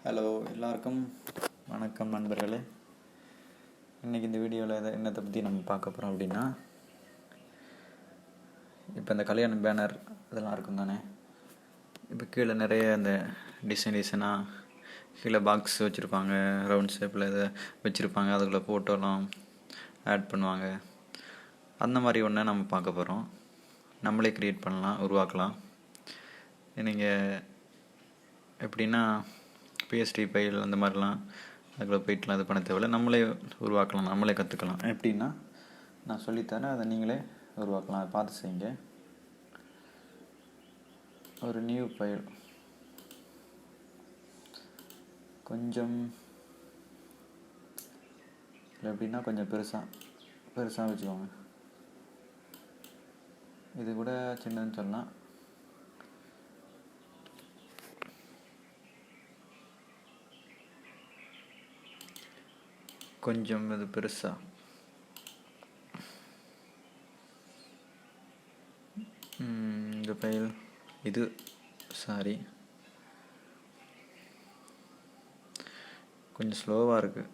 Hello, எல்லாருக்கும் வணக்கம் நண்பர்களே. இன்றைக்கி இந்த வீடியோவில் என்னத்தை பற்றி நம்ம பார்க்க போகிறோம் அப்படின்னா, இப்போ இந்த கல்யாண பேனர் இதெல்லாம் இருக்கும் தானே. இப்போ கீழே நிறைய அந்த டிசைனாக கீழே பாக்ஸ் வச்சுருப்பாங்க, ரவுண்ட் ஷேப்பில் இதை வச்சுருப்பாங்க, அதுக்குள்ளே ஃபோட்டோலாம் ஆட் பண்ணுவாங்க. அந்த மாதிரி ஒன்றை நம்ம பார்க்க போகிறோம். நம்மளே க்ரியேட் பண்ணலாம், உருவாக்கலாம். நீங்கள் எப்படின்னா பிஎஸ்டி ஃபைல் அந்த மாதிரிலாம் அதுக்குள்ளே போயிட்டுலாம் இது பண்ண தேவையில்லை. நம்மளே உருவாக்கலாம், நம்மளே கற்றுக்கலாம். எப்படின்னா நான் சொல்லித்தரேன், அதை நீங்களே உருவாக்கலாம். அதை பார்த்து செய்யுங்க. ஒரு நியூ ஃபைல் கொஞ்சம் எப்படின்னா கொஞ்சம் பெருசாக வச்சுக்கோங்க. இது கூட சின்னதுன்னு சொல்லலாம். கொஞ்சம் இது பெருசாக இந்த ஃபைல் இது கொஞ்சம் ஸ்லோவாக இருக்குது.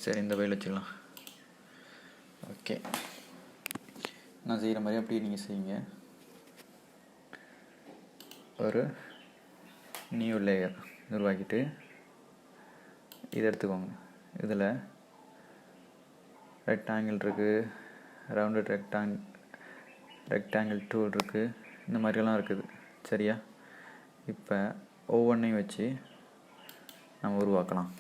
சரி, இந்த ஃபைல் வச்சுக்கலாம். ஓகே, நான் செய்கிற மாதிரி அப்படியே நீங்கள் செய்யுங்க. ஒரு நியூ லேயர் உருவாக்கிட்டு இதை எடுத்துக்கோங்க. இதில் ரெக்டாங்கிள் இருக்குது, ரவுண்டட் ரெக்டாங்கிள் டூல் இருக்குது, இந்த மாதிரியெல்லாம் இருக்குது. சரியா? இப்போ ஒவ்வொன்றையும் வச்சு நம்ம உருவாக்கலாம்.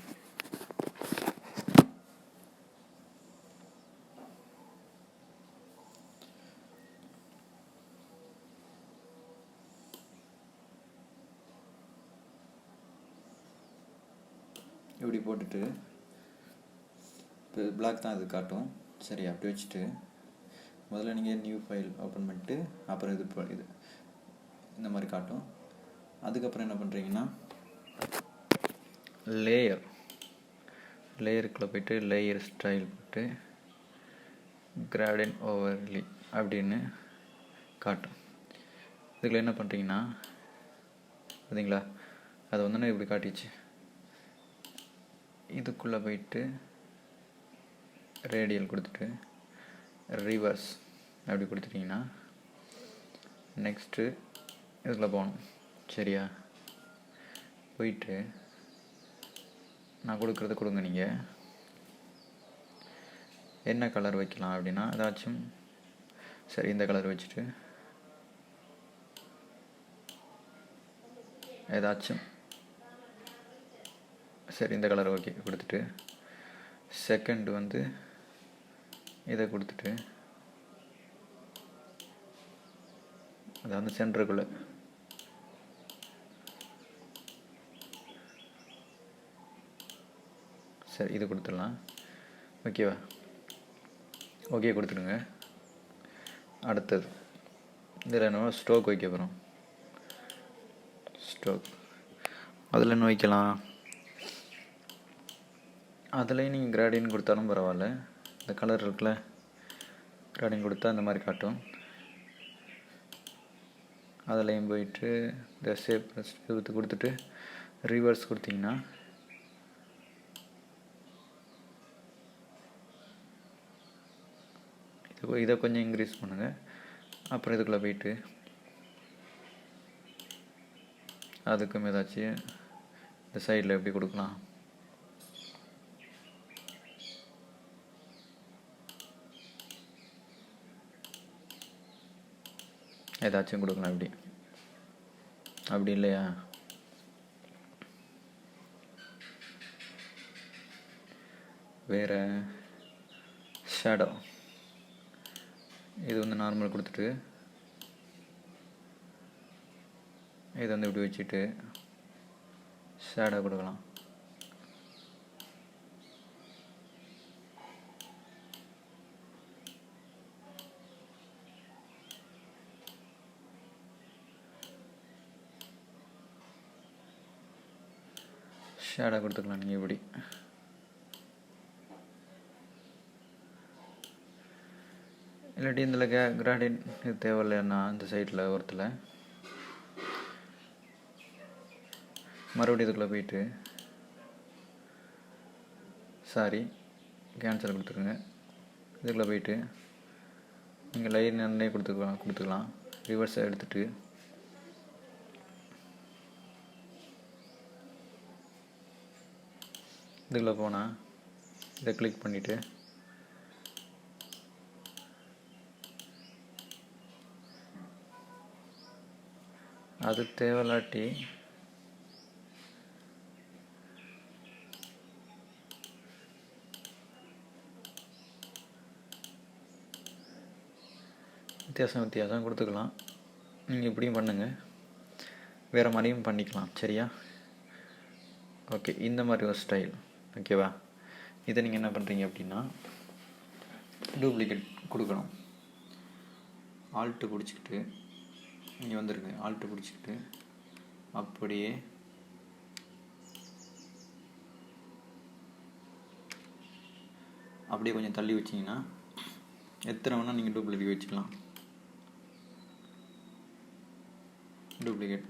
இப்படி போட்டுட்டு இப்போ பிளாக் தான் இது காட்டும். சரி, அப்படி வச்சுட்டு முதல்ல நீங்கள் நியூ ஃபைல் ஓப்பன் பண்ணிட்டு அப்புறம் இது இந்த மாதிரி காட்டும். அதுக்கப்புறம் என்ன பண்ணுறீங்கன்னா லேயருக்குள்ளே போய்ட்டு லேயர் ஸ்டைல் போட்டு கிராடியன்ட் ஓவர்லி அப்படின்னு காட்டும். இதுக்குள்ள என்ன பண்ணுறீங்கன்னா பார்த்தீங்களா, அது வந்து இப்படி காட்டிச்சு. இதுக்குள்ளே போயிட்டு ரேடியல் கொடுத்துட்டு ரிவர்ஸ் அப்படி கொடுத்துட்டிங்கன்னா நெக்ஸ்ட்டு இதுக்குள்ளே போகணும். சரியா? போயிட்டு நான் கொடுக்குறது கொடுங்க. நீங்கள் என்ன கலர் வைக்கலாம் அப்படின்னா ஏதாச்சும் சரி இந்த கலர் வச்சுட்டு ஏதாச்சும் சரி இந்த கலர் ஓகே கொடுத்துட்டு செகண்ட் வந்து இதை கொடுத்துட்டு அதை வந்து சென்டருக்குள்ளே சரி இது கொடுத்துடலாம். ஓகேவா? ஓகே கொடுத்துடுங்க. அடுத்தது இதில் என்ன ஸ்ட்ரோக் வைக்க போகிறோம். ஸ்ட்ரோக் அதில் என்ன வைக்கலாம்? அதுலேயும் நீங்கள் கிராடியன் கொடுத்தாலும் பரவாயில்ல. இந்த கலர் இருக்குல்ல, கிராடியன் கொடுத்தா இந்த மாதிரி காட்டும். அதுலேயும் போயிட்டு இந்த ஷேப் கொடுத்துட்டு ரிவர்ஸ் கொடுத்தீங்கன்னா இதை கொஞ்சம் இன்க்ரீஸ் பண்ணுங்கள். அப்புறம் இதுக்குள்ளே போயிட்டு அதுக்கும் ஏதாச்சும் இந்த சைடில் எப்படி கொடுக்கலாம், ஏதாச்சும் கொடுக்கலாம். அப்படி இல்லையா, வேறு ஷேடோ இது வந்து நார்மல் கொடுத்துட்டு இதை வந்து இப்படி வச்சுட்டு ஷேடோ கொடுக்கலாம். ஷேடோ கொடுத்துக்கலாம் நீங்கள் இப்படி. இல்லாட்டி இதில் கிராடியன் இது தேவையில்லைன்னா இந்த சைடில் ஒருத்தில் மறுபடியும் இதுக்குள்ளே போயிட்டு கேன்சல் கொடுத்துருங்க. இதுக்குள்ளே போயிட்டு நீங்கள் லைன் எண்ணெய் கொடுத்துக்கலாம். ரிவர்ஸை எடுத்துகிட்டு இதுக்குள்ளே போனால் இதை கிளிக் பண்ணிவிட்டு அது தேவையில்லாட்டி வித்தியாசம் கொடுத்துக்கலாம். நீங்கள் இப்படியும் பண்ணுங்கள், வேறு மாதிரியும் பண்ணிக்கலாம். சரியா? ஓகே, இந்த மாதிரி ஒரு ஸ்டைல். ஓகேவா? இதை நீங்கள் என்ன பண்ணுறீங்க அப்படின்னா டூப்ளிகேட் கொடுக்கணும். ஆல்ட்டு பிடிச்சிக்கிட்டு இங்கே வந்துருக்கு. ஆல்ட்டு பிடிச்சிக்கிட்டு அப்படியே கொஞ்சம் தள்ளி வச்சிங்கன்னா எத்தனை வேணால் நீங்கள் டூப்ளிகேட் வச்சுக்கலாம். டூப்ளிகேட்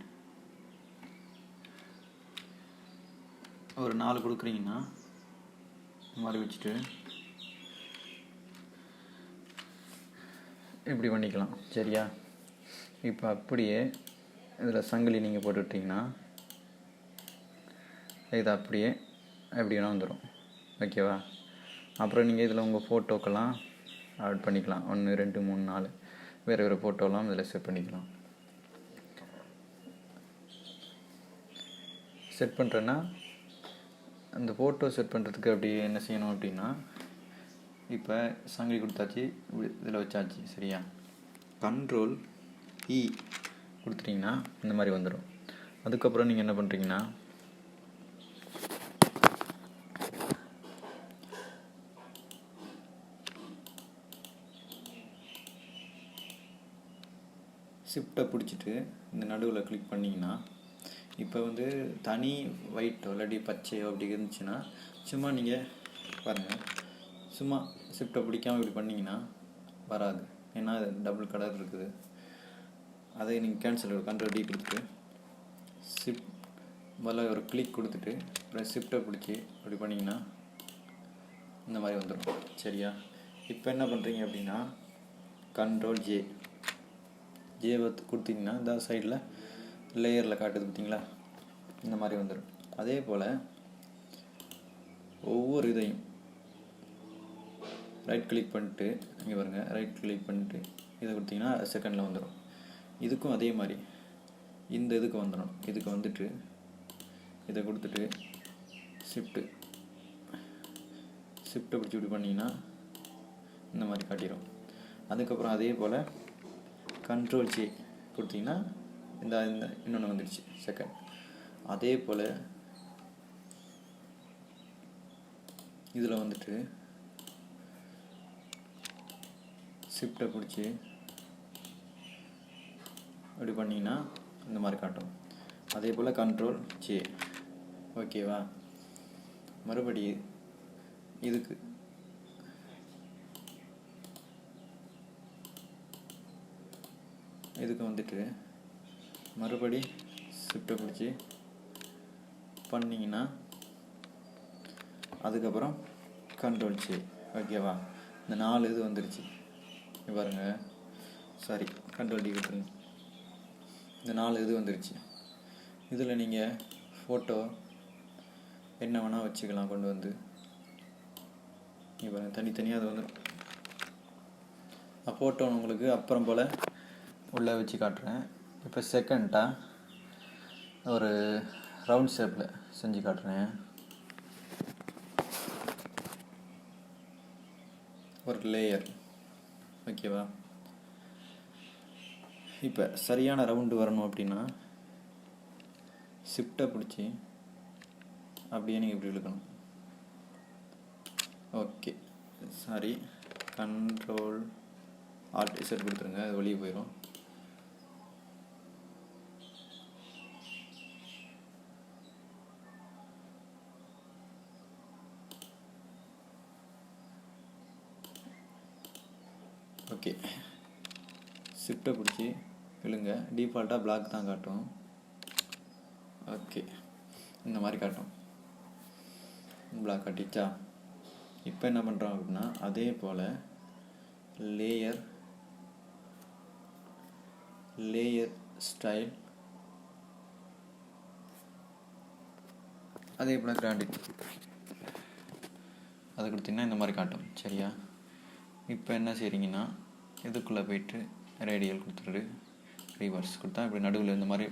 ஒரு 4 கொடுக்குறீங்கன்னா இந்த மாதிரி வச்சுட்டு இப்படி பண்ணிக்கலாம். சரியா? இப்போ அப்படியே இதில் சங்கிலி நீங்கள் போட்டுவிட்டிங்கன்னா இது அப்படியே எப்படி வேணால் வந்துடும். ஓகேவா? அப்புறம் நீங்கள் இதில் உங்கள் ஃபோட்டோக்கெல்லாம் ஆட் பண்ணிக்கலாம். 1 2 3 4 வேறு ஃபோட்டோலாம் இதில் செட் பண்ணிக்கலாம். செட் பண்ணுறேன்னா அந்த ஃபோட்டோ செட் பண்ணுறதுக்கு அப்படி என்ன செய்யணும் அப்படின்னா, இப்போ சங்கிலி கொடுத்தாச்சு, இதில் வச்சாச்சு. சரியா? கண்ட்ரோல் இ கொடுத்துட்டிங்கன்னா இந்த மாதிரி வந்துடும். அதுக்கப்புறம் நீங்கள் என்ன பண்ணுறீங்கன்னா ஷிஃப்ட்டை பிடிச்சிட்டு இந்த நடுவில் கிளிக் பண்ணிங்கன்னா இப்போ தனி ஒயிட்டோ இல்லாட்டி பச்சையோ அப்படி இருந்துச்சுன்னா சும்மா நீங்கள் பாருங்கள், சும்மா ஷிஃப்ட்டை பிடிக்காமல் இப்படி பண்ணிங்கன்னா வராது. ஏன்னா அது டபுள் கலர் இருக்குது. அதை நீங்கள் கேன்சல் கண்ட்ரோல் டி கொடுத்துட்டு ஷிஃப்ட் முதல்ல ஒரு கிளிக் கொடுத்துட்டு அப்புறம் ஷிஃப்ட்டை பிடிச்சி அப்படி பண்ணிங்கன்னா இந்த மாதிரி வந்துடும். சரியா? இப்போ என்ன பண்ணுறீங்க அப்படின்னா கண்ட்ரோல் ஜேவை கொடுத்தீங்கன்னா இந்த சைடில் லேயரில் காட்டுது பார்த்தீங்களா, இந்த மாதிரி வந்துடும். அதே போல் ஒவ்வொரு இதையும் ரைட் கிளிக் பண்ணிட்டு இங்கே பாருங்கள், ரைட் கிளிக் பண்ணிட்டு இதை கொடுத்தீங்கன்னா செகண்டில் வந்துடும். இதுக்கும் அதே மாதிரி இந்த இதுக்கு வந்துடும். இதுக்கு வந்துட்டு இதை கொடுத்துட்டு ஷிஃப்ட்டை பிடிச்சி இப்படி பண்ணிங்கன்னா இந்த மாதிரி காட்டிடும். அதுக்கப்புறம் அதே போல் கண்ட்ரோல் ஜே கொடுத்தீங்கன்னா இந்த இன்னொன்று வந்துடுச்சு செகண்ட். அதே போல் இதில் வந்துட்டு ஷிஃப்ட்டை பிடிச்சி அப்படி பண்ணிங்கன்னா இந்த மாதிரி காட்டும். அதே போல் கண்ட்ரோல் ஜே. ஓகேவா? மறுபடி இதுக்கு வந்துட்டு மறுபடி ஷிஃப்ட்டை பிடிச்சி பண்ணிங்கன்னா அதுக்கப்புறம் கண்ட்ரோல் ஜே. ஓகேவா? இந்த 4 இது வந்துருச்சு. பாருங்க, கண்ட்ரோல் டி கொடுத்துருங்க. இந்த 4 இது வந்துருச்சு. இதில் நீங்கள் ஃபோட்டோ என்ன வேணால் வச்சுக்கலாம். கொண்டு வந்து இப்போ தனித்தனியாக அது வந்துடும். ஃபோட்டோ உங்களுக்கு அப்புறம் போல் உள்ளே வச்சு காட்டுறேன். இப்போ செகண்டாக ஒரு ரவுண்ட் ஷேப்பில் செஞ்சு காட்டுறேன். ஒரு லேயர். ஓகேவா? இப்போ சரியான ரவுண்டு வரணும் அப்படின்னா ஷிஃப்ட்டை பிடிச்சி அப்படியே நீங்கள் இப்படி இழுக்கணும். ஓகே, கண்ட்ரோல் ஆல்ட் இசட் கொடுத்துருங்க, அது வெளியே போயிடும். ஓகே, ஷிஃப்ட்டை பிடிச்சி இழுங்க. டிஃபால்ட்டாக பிளாக் தான் காட்டும். ஓகே, இந்த மாதிரி காட்டும். பிளாக் காட்டிச்சா? இப்போ என்ன பண்ணுறோம் அப்படின்னா, அதே போல் லேயர் ஸ்டைல், அதே போல் கிராண்டிட் அது கொடுத்திங்கன்னா இந்த மாதிரி காட்டும். சரியா? இப்போ என்ன செய்கிறீங்கன்னா, இதுக்குள்ளே போயிட்டு ரேடியல் கொடுத்துட்டு ரீவர்ஸ் கொடுத்தா இப்படி நடுவில் இந்த மாதிரி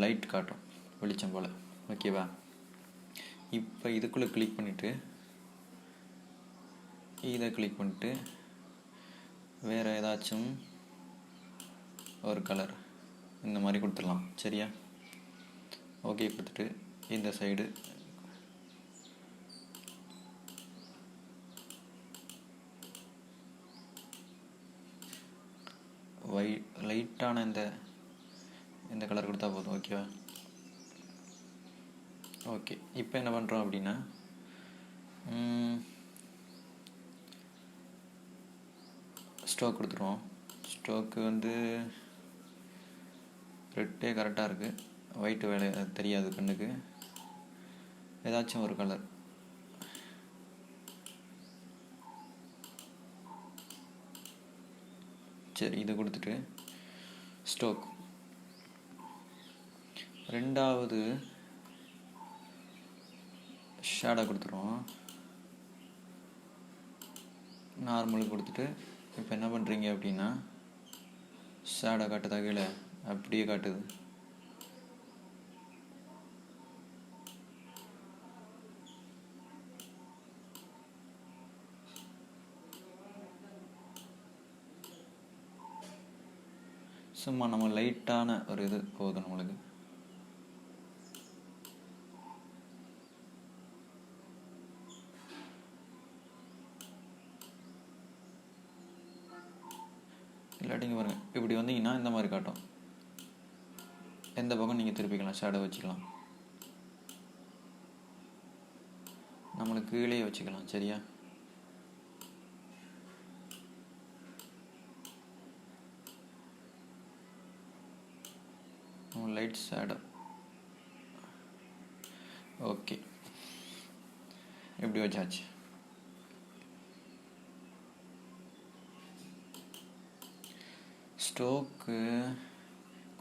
லைட் காட்டும், வெளிச்சம் போல். ஓகேவா? இப்போ இதுக்குள்ளே கிளிக் பண்ணிவிட்டு இதை கிளிக் பண்ணிட்டு வேறு ஏதாச்சும் ஒரு கலர் இந்த மாதிரி கொடுத்துடலாம். சரியா? ஓகே கொடுத்துட்டு இந்த சைடு லைட்டான இந்த கலர் கொடுத்தா போதும். ஓகேவா? ஓகே, இப்போ என்ன பண்ணுறோம் அப்படின்னா, ஸ்ட்ரோக் கொடுத்துருவோம். ஸ்ட்ரோக்கு வந்து ரெட்டே கரெக்டாக இருக்குது, ஒயிட்டு வேலை தெரியாது கண்ணுக்கு. ஏதாச்சும் ஒரு கலர் சரி, இது கொடுத்துட்டு ஸ்ட்ரோக் ரெண்டாவது ஷேடோ கொடுத்துருவோம். நார்மல் கொடுத்துட்டு இப்போ என்ன பண்ணுறீங்க அப்படின்னா, ஷேடோ காட்டுதா கீழே? அப்படியே காட்டுது. சும்மா நம்ம லைட்டான ஒரு இது போதும் நம்மளுக்கு. இல்லாட்டிங்க பாருங்கள், இப்படி வந்தீங்கன்னா இந்த மாதிரி காட்டும். எந்த பக்கம் நீங்கள் திருப்பிக்கலாம், ஷேடோ வச்சுக்கலாம். நம்மளுக்கு கீழே வச்சுக்கலாம். சரியா? Light shadow. ஓகே, இப்படி வச்சாச்சு. ஸ்ட்ரோக்கு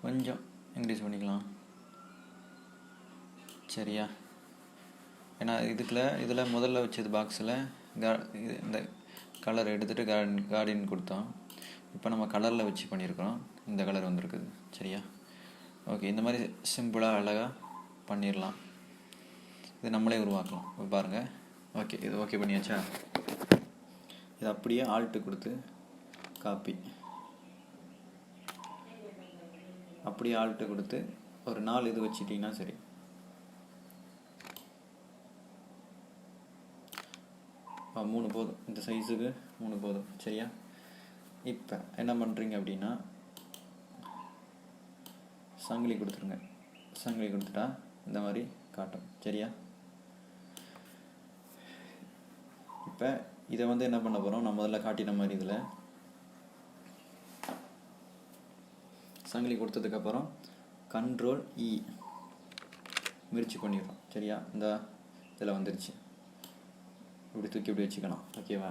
கொஞ்சம் இன்க்ரீஸ் பண்ணிக்கலாம். சரியா? ஏன்னா இதில் முதல்ல வச்சது பாக்ஸில் இந்த கலர் எடுத்துகிட்டு கார்டின் கொடுத்தோம். இப்போ நம்ம கலரில் வச்சு பண்ணியிருக்கிறோம், இந்த கலர் வந்திருக்குது. சரியா? ஓகே, இந்த மாதிரி சிம்பிளாக அழகாக பண்ணிடலாம். இது நம்மளே உருவாக்கலாம். பாருங்கள். ஓகே, இது ஓகே பண்ணியாச்சா? இது அப்படியே ஆல்ட்டு கொடுத்து காப்பி, அப்படியே ஆல்ட்டு கொடுத்து ஒரு 4 இது வச்சிட்டிங்கன்னா சரி. மூணு போதும், இந்த சைஸுக்கு 3 போதும். சரியா? இப்போ என்ன பண்ணுறீங்க அப்படின்னா, சங்கிலி கொடுத்துருங்க. சங்கிலி கொடுத்துட்டா இந்த மாதிரி காட்டும். சரியா? இப்போ இதை வந்து என்ன பண்ண போகிறோம், நான் முதல்ல காட்டின மாதிரி இதில் சங்கிலி கொடுத்ததுக்கப்புறம் கண்ட்ரோல் இ விரிச்சு பண்ணிடுறோம். சரியா? இந்த இதில் வந்துருச்சு. இப்படி தூக்கி இப்படி வச்சுக்கலாம். ஓகேவா?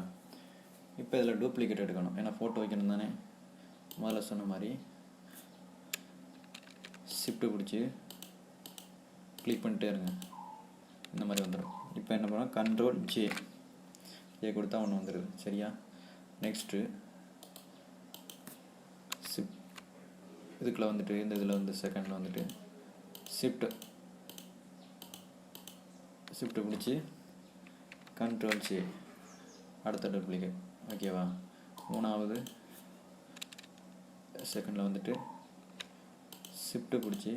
இப்போ இதில் டூப்ளிகேட் எடுக்கணும், ஏன்னா ஃபோட்டோ வைக்கணும் தானே. முதல்ல சொன்ன மாதிரி ஷிஃப்ட்டு பிடிச்சி கிளிக் பண்ணிட்டே இருங்க, இந்த மாதிரி வந்துடும். இப்போ என்ன பண்ணோம், கண்ட்ரோல் ஜே கொடுத்தா ஒன்று வந்துடுது. சரியா? நெக்ஸ்ட்டு இதுக்குள்ளே வந்துட்டு இந்த இதில் வந்து செகண்டில் வந்துட்டு ஷிஃப்ட்டு பிடிச்சி கண்ட்ரோல் ஜே, அடுத்த டூப்ளிகேட். ஓகேவா? மூணாவது செகண்டில் வந்துட்டு ஷிஃப்ட்டு பிடிச்சி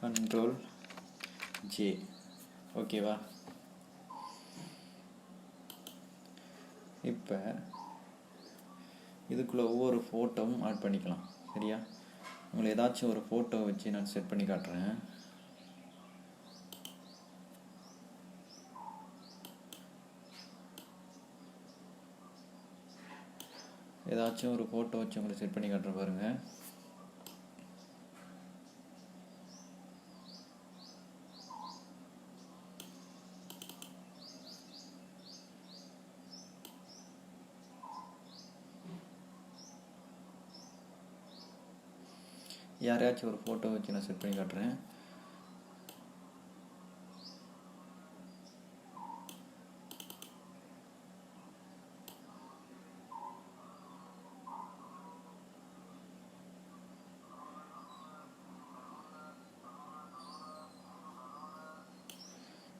கண்ட்ரோல் ஜே. ஓகேவா? இப்போ இதுக்குள்ளே ஒவ்வொரு ஃபோட்டோவும் ஆட் பண்ணிக்கலாம். சரியா? உங்களுக்கு ஏதாச்சும் ஒரு ஃபோட்டோ வச்சு நான் செட் பண்ணி காட்டுறேன். ஏதாச்சும் ஒரு ஃபோட்டோ வச்சு உங்களுக்கு செட் பண்ணி காட்டுற பாருங்கள். யாரையாச்சும் ஒரு ஃபோட்டோ வச்சு நான் செட் பண்ணி காட்டுறேன்.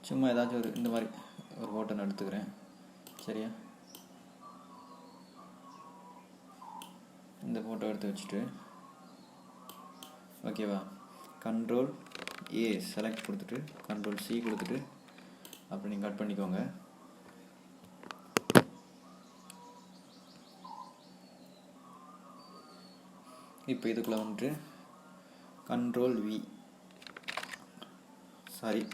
சும்மா ஏதாச்சும் ஒரு இந்த மாதிரி ஒரு ஃபோட்டோ நான் எடுத்துக்கிறேன். சரியா, இந்த ஃபோட்டோ எடுத்து வச்சுட்டு ஓகேவா, Ctrl+A செலக்ட் கொடுத்துட்டு Ctrl+C கொடுத்துட்டு அப்படி நீங்கள் கட் பண்ணிக்கோங்க. இப்போ இதுக்குள்ளே வந்துட்டு Ctrl+V சாரி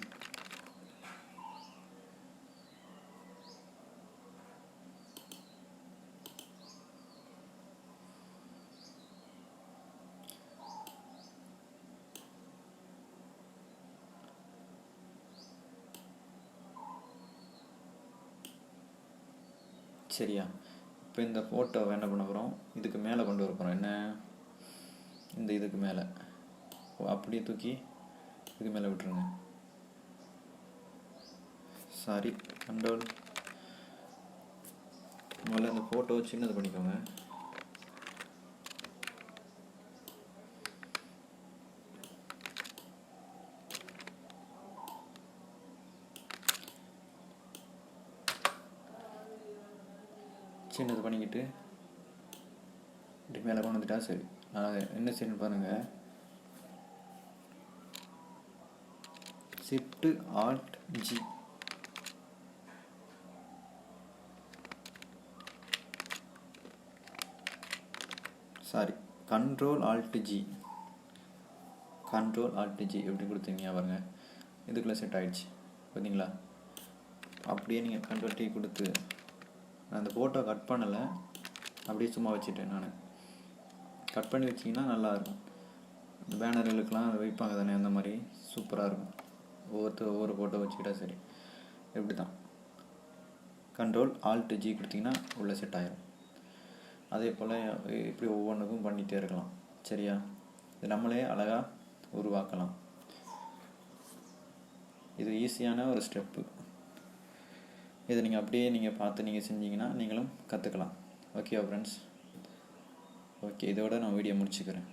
சரியா. இப்போ இந்த ஃபோட்டோவை என்ன பண்ண போகிறோம், இதுக்கு மேலே கொண்டு வர போகிறோம். என்ன, இந்த இதுக்கு மேலே அப்படியே தூக்கி இதுக்கு மேலே விட்டுருங்க. சாரி, முதல்ல இந்த ஃபோட்டோவை சின்னது பண்ணிக்கோங்க. சின்னது பண்ணிக்கிட்டு இப்படி மேலே கொண்டு வந்துட்டா சரி. நான் என்ன செய்யணும் பாருங்கள், Shift+Alt+G சாரி Ctrl+Alt+G எப்படி கொடுத்தீங்க பாருங்கள், இதுக்குள்ளே செட் ஆகிடுச்சு பார்த்தீங்களா. அப்படியே நீங்கள் Ctrl+T கொடுத்து, நான் அந்த ஃபோட்டோ கட் பண்ணலை, அப்படியே சும்மா வச்சுட்டேன். நான் கட் பண்ணி வச்சிங்கன்னா நல்லாயிருக்கும். இந்த பேனர்களுக்கெலாம் வைப்பாங்க தானே, அந்த மாதிரி சூப்பராக இருக்கும். ஒவ்வொரு ஃபோட்டோ வச்சுக்கிட்டா சரி. இப்படி தான் Ctrl+Alt+G கொடுத்திங்கன்னா உள்ளே செட் ஆகிடும். அதே போல் இப்படி ஒவ்வொன்றுக்கும் பண்ணிகிட்டே இருக்கலாம். சரியா, இது நம்மளே அழகாக உருவாக்கலாம். இது ஈஸியான ஒரு ஸ்டெப்பு. இதை நீங்கள் அப்படியே நீங்கள் பார்த்து நீங்கள் செஞ்சீங்கன்னா நீங்களும் கற்றுக்கலாம். ஓகேவா ஃப்ரெண்ட்ஸ்? ஓகே, இதோட நான் வீடியோ முடிச்சுக்கிறேன்.